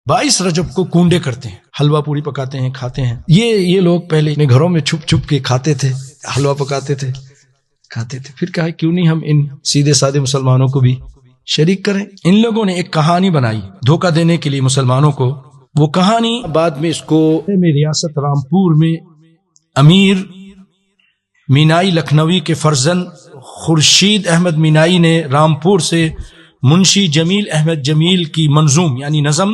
22 رجب کو کنڈے کرتے ہیں، حلوہ پوری پکاتے ہیں، کھاتے ہیں۔ یہ لوگ پہلے اپنے گھروں میں چھپ چھپ کے کھاتے تھے، حلوہ پکاتے تھے، کھاتے تھے۔ پھر کہا کیوں نہیں ہم ان سیدھے سادے مسلمانوں کو بھی شریک کریں۔ ان لوگوں نے ایک کہانی بنائی دھوکہ دینے کے لیے مسلمانوں کو۔ وہ کہانی بعد میں اس کو ریاست رامپور میں امیر مینائی لکھنوی کے فرزند خورشید احمد مینائی نے رامپور سے منشی جمیل احمد جمیل کی منظوم یعنی نظم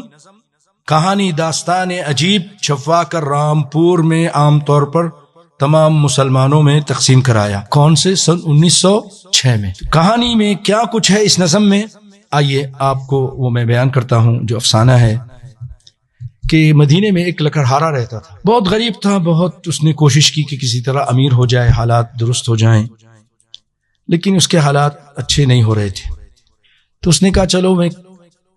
کہانی داستان عجیب چھپوا کر رامپور میں عام طور پر تمام مسلمانوں میں تقسیم کرایا۔ کون سے؟ سن 1906 میں۔ کہانی میں کیا کچھ ہے اس نظم میں، آئیے آپ کو وہ میں بیان کرتا ہوں۔ جو افسانہ ہے کہ مدینے میں ایک لکڑہارا رہتا تھا، بہت غریب تھا، بہت اس نے کوشش کی کہ کسی طرح امیر ہو جائے، حالات درست ہو جائیں، لیکن اس کے حالات اچھے نہیں ہو رہے تھے۔ تو اس نے کہا چلو میں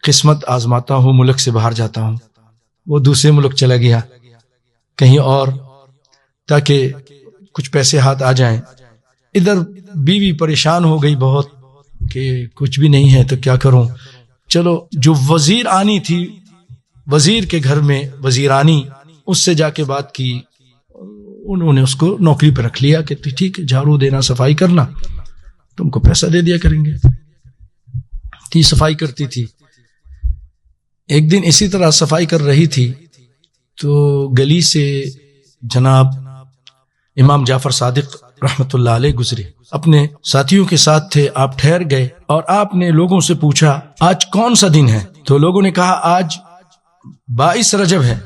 قسمت آزماتا ہوں، ملک سے باہر جاتا ہوں۔ وہ دوسرے ملک چلا گیا کہیں اور، تاکہ کچھ پیسے ہاتھ آ جائیں۔ ادھر بیوی پریشان ہو گئی بہت کہ کچھ بھی نہیں ہے تو کیا کروں۔ چلو جو وزیر آنی تھی، وزیر کے گھر میں وزیرانی، اس سے جا کے بات کی۔ انہوں نے اس کو نوکری پہ رکھ لیا کہ ٹھیک ہے جھاڑو دینا، صفائی کرنا، تم کو پیسہ دے دیا کریں گے۔ تھی صفائی کرتی تھی۔ ایک دن اسی طرح صفائی کر رہی تھی تو گلی سے جناب امام جعفر صادق رحمت اللہ علیہ گزرے، اپنے ساتھیوں کے ساتھ تھے۔ آپ ٹھہر گئے اور آپ نے لوگوں سے پوچھا آج کون سا دن ہے؟ تو لوگوں نے کہا آج 22 رجب ہے۔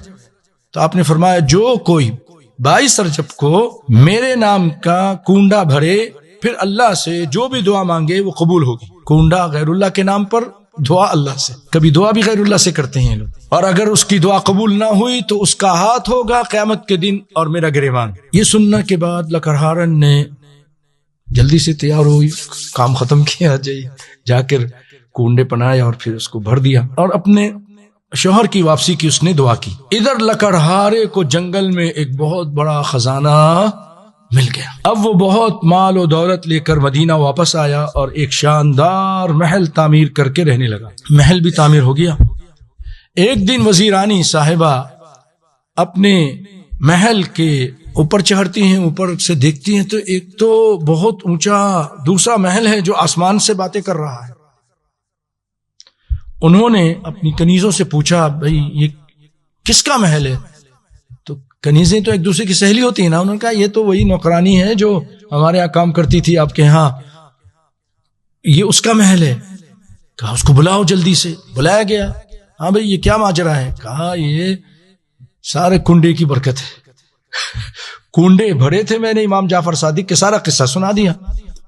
تو آپ نے فرمایا جو کوئی 22 رجب کو میرے نام کا کنڈا بھرے، پھر اللہ سے جو بھی دعا مانگے وہ قبول ہوگی۔ کنڈا غیر اللہ کے نام پر، دعا اللہ سے۔ کبھی دعا بھی غیر اللہ سے کرتے ہیں لوگ، اور اگر اس کی دعا قبول نہ ہوئی تو اس کا ہاتھ ہوگا قیامت کے دن اور میرا گریبان۔ یہ سننے کے بعد لکڑہارن نے جلدی سے تیار ہوئی، کام ختم کیا، جا کر کنڈے بنائے اور پھر اس کو بھر دیا اور اپنے شوہر کی واپسی کی اس نے دعا کی۔ ادھر لکڑہارے کو جنگل میں ایک بہت بڑا خزانہ مل گیا۔ اب وہ بہت مال و دولت لے کر مدینہ واپس آیا اور ایک شاندار محل تعمیر کر کے رہنے لگا۔ محل بھی تعمیر ہو گیا۔ ایک دن وزیرانی صاحبہ اپنے محل کے اوپر چڑھتی ہیں، اوپر سے دیکھتی ہیں تو ایک تو بہت اونچا دوسرا محل ہے جو آسمان سے باتیں کر رہا ہے۔ انہوں نے اپنی کنیزوں سے پوچھا بھئی یہ کس کا محل ہے؟ تو کنیزیں تو ایک دوسرے کی سہیلی ہوتی ہیں نا، انہوں نے کہا یہ تو وہی نوکرانی ہے جو ہمارے یہاں کام کرتی تھی آپ کے ہاں، یہ اس کا محل ہے۔ کہا اس کو بلاؤ جلدی سے۔ بلایا گیا۔ ہاں بھئی یہ کیا ماجرا ہے؟ کہا یہ سارے کنڈے کی برکت ہے، کنڈے بھرے تھے میں نے امام جعفر صادق کے، سارا قصہ سنا دیا،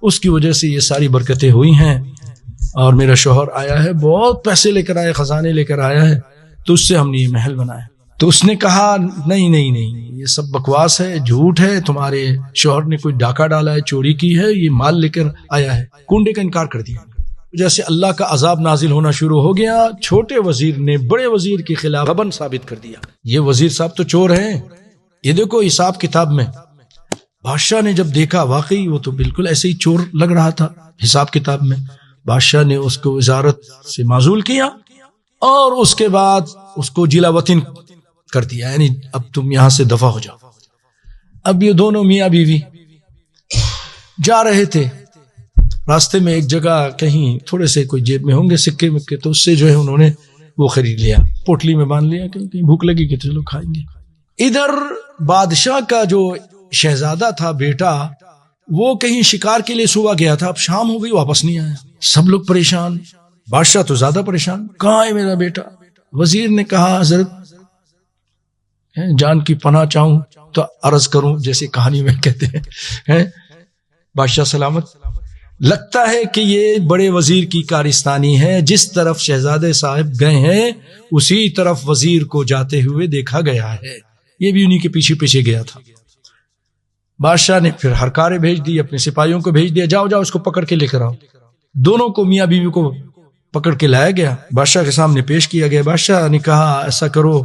اس کی وجہ سے یہ ساری برکتیں ہوئی ہیں، اور میرا شوہر آیا ہے، بہت پیسے لے کر آیا، خزانے لے کر آیا ہے، تو اس سے ہم نے یہ محل بنایا۔ تو اس نے کہا نہیں نہیں نہیں، یہ سب بکواس ہے، جھوٹ ہے، تمہارے شوہر نے کوئی ڈاکہ ڈالا ہے، چوری کی ہے، یہ مال لے کر آیا ہے۔ کنڈے کا انکار کر دیا۔ جیسے اللہ کا عذاب نازل ہونا شروع ہو گیا، چھوٹے وزیر نے بڑے وزیر کے خلاف غبن ثابت کر دیا۔ یہ وزیر صاحب تو چور ہیں، یہ دیکھو حساب کتاب میں۔ بادشاہ نے جب دیکھا واقعی وہ تو بالکل ایسے ہی چور لگ رہا تھا حساب کتاب میں، بادشاہ نے اس کو وزارت سے معزول کیا اور اس کے بعد اس کو جلا وطن کر دیا، یعنی اب تم یہاں سے دفع ہو جاؤ۔ اب یہ دونوں میاں بیوی جا رہے تھے، راستے میں ایک جگہ کہیں تھوڑے سے کوئی جیب میں ہوں گے سکے مکے، تو اس سے جو ہے انہوں نے وہ خرید لیا، پوٹلی میں باندھ لیا کہ بھوک لگی کہ چلو کھائیں گے۔ ادھر بادشاہ کا جو شہزادہ تھا بیٹا، وہ کہیں شکار کے لیے صبح گیا تھا، اب شام ہو گئی واپس نہیں آیا، سب لوگ پریشان، بادشاہ تو زیادہ پریشان، کہاں ہے میرا بیٹا؟ وزیر نے کہا حضرت جان کی پناہ چاہوں تو عرض کروں، جیسے کہانی میں کہتے ہیں، بادشاہ سلامت، لگتا ہے کہ یہ بڑے وزیر کی کارستانی ہے، جس طرف شہزادے صاحب گئے ہیں اسی طرف وزیر کو جاتے ہوئے دیکھا گیا ہے، یہ بھی انہی کے پیچھے پیچھے گیا تھا۔ بادشاہ نے پھر ہرکارے بھیج دی، اپنے سپاہیوں کو بھیج دیا، جاؤ جاؤ اس کو پکڑ کے لے کر آؤ۔ دونوں کو میاں بیوی کو پکڑ کے لایا گیا، بادشاہ کے سامنے پیش کیا گیا۔ بادشاہ نے کہا ایسا کرو،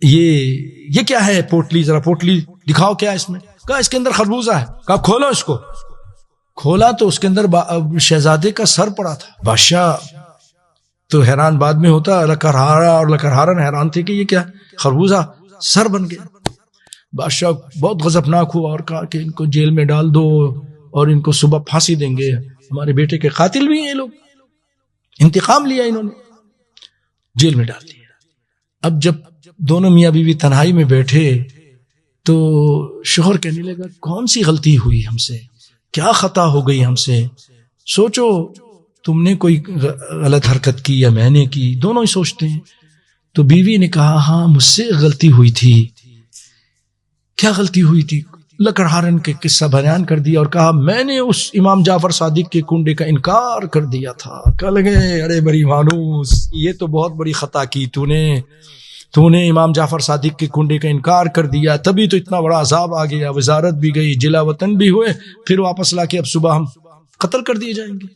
یہ کیا ہے؟ پوٹلی، ذرا پوٹلی دکھاؤ، کیا اس میں؟ کہا اس کے اندر خربوزہ ہے۔ کہا کھولو اس کو۔ کھولا تو اس کے اندر شہزادے کا سر پڑا تھا۔ بادشاہ تو حیران بعد میں ہوتا. لکڑہارا اور لکڑہارن حیران تھے کہ یہ کیا خربوزہ سر بن گیا. بادشاہ بہت غضبناک ہوا اور کہا کہ ان کو جیل میں ڈال دو اور ان کو صبح پھانسی دیں گے. ہمارے بیٹے کے قاتل بھی ہیں یہ لوگ, انتقام لیا انہوں نے, جیل میں ڈال دیا. اب جب دونوں میاں بیوی تنہائی میں بیٹھے تو شوہر کہنے لگا کون سی غلطی ہوئی ہم سے, کیا خطا ہو گئی ہم سے, سوچو تم نے کوئی غلط حرکت کی یا میں نے کی, دونوں ہی سوچتے ہیں. تو بیوی نے کہا ہاں مجھ سے غلطی ہوئی تھی. کیا غلطی ہوئی تھی؟ لکڑہارن کے قصہ بیان کر دیا اور کہا میں نے اس امام جعفر صادق کے کنڈے کا انکار کر دیا تھا. کہنے لگے ارے بڑی مانوس, یہ تو بہت بڑی خطا کی تو نے امام جعفر صادق کے کنڈے کا انکار کر دیا, تبھی تو اتنا بڑا عذاب آ گیا, وزارت بھی گئی, جلا وطن بھی ہوئے, پھر واپس لا کے اب صبح ہم قتل کر دیے جائیں گے.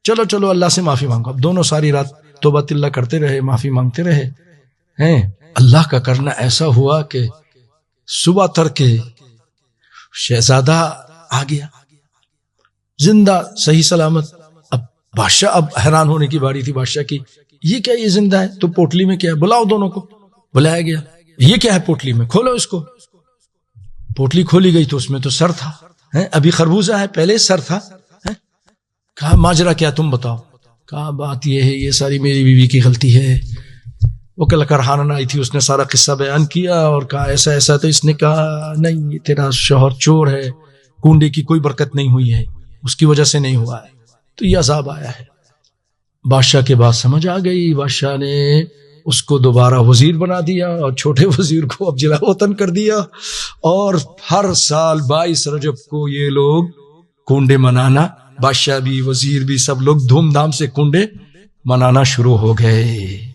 چلو اللہ سے معافی مانگو. اب دونوں ساری رات توبہ اللہ کرتے رہے, معافی مانگتے رہے ہیں. اللہ کا کرنا ایسا ہوا کہ صبح تڑکے شہزادہ آ گیا زندہ صحیح سلامت. اب بادشاہ, اب حیران ہونے کی باری تھی بادشاہ کی, یہ کیا, یہ زندہ ہے تو پوٹلی میں کیا ہے, بلاؤ دونوں کو. بلایا گیا, یہ کیا ہے پوٹلی میں, کھولو اس کو. پوٹلی کھولی گئی تو اس میں تو سر تھا. ابھی خربوزہ ہے, پہلے سر تھا. کہا ماجرا کیا تم بتاؤ. کہا بات یہ ہے, یہ ساری میری بیوی کی غلطی ہے. وہ لکڑہارن آئی تھی, اس نے سارا قصہ بیان کیا اور کہا ایسا ایسا. تو اس نے کہا نہیں, یہ تیرا شوہر چور ہے, کنڈے کی کوئی برکت نہیں ہوئی ہے, اس کی وجہ سے نہیں ہوا ہے, تو یہ عذاب آیا ہے. بادشاہ کے بات سمجھ آ گئی. بادشاہ نے اس کو دوبارہ وزیر بنا دیا اور چھوٹے وزیر کو اب جلا وطن کر دیا. اور ہر سال 22 رجب کو یہ لوگ کنڈے منانا, بادشاہ بھی وزیر بھی سب لوگ دھوم دھام سے کنڈے منانا شروع ہو گئے.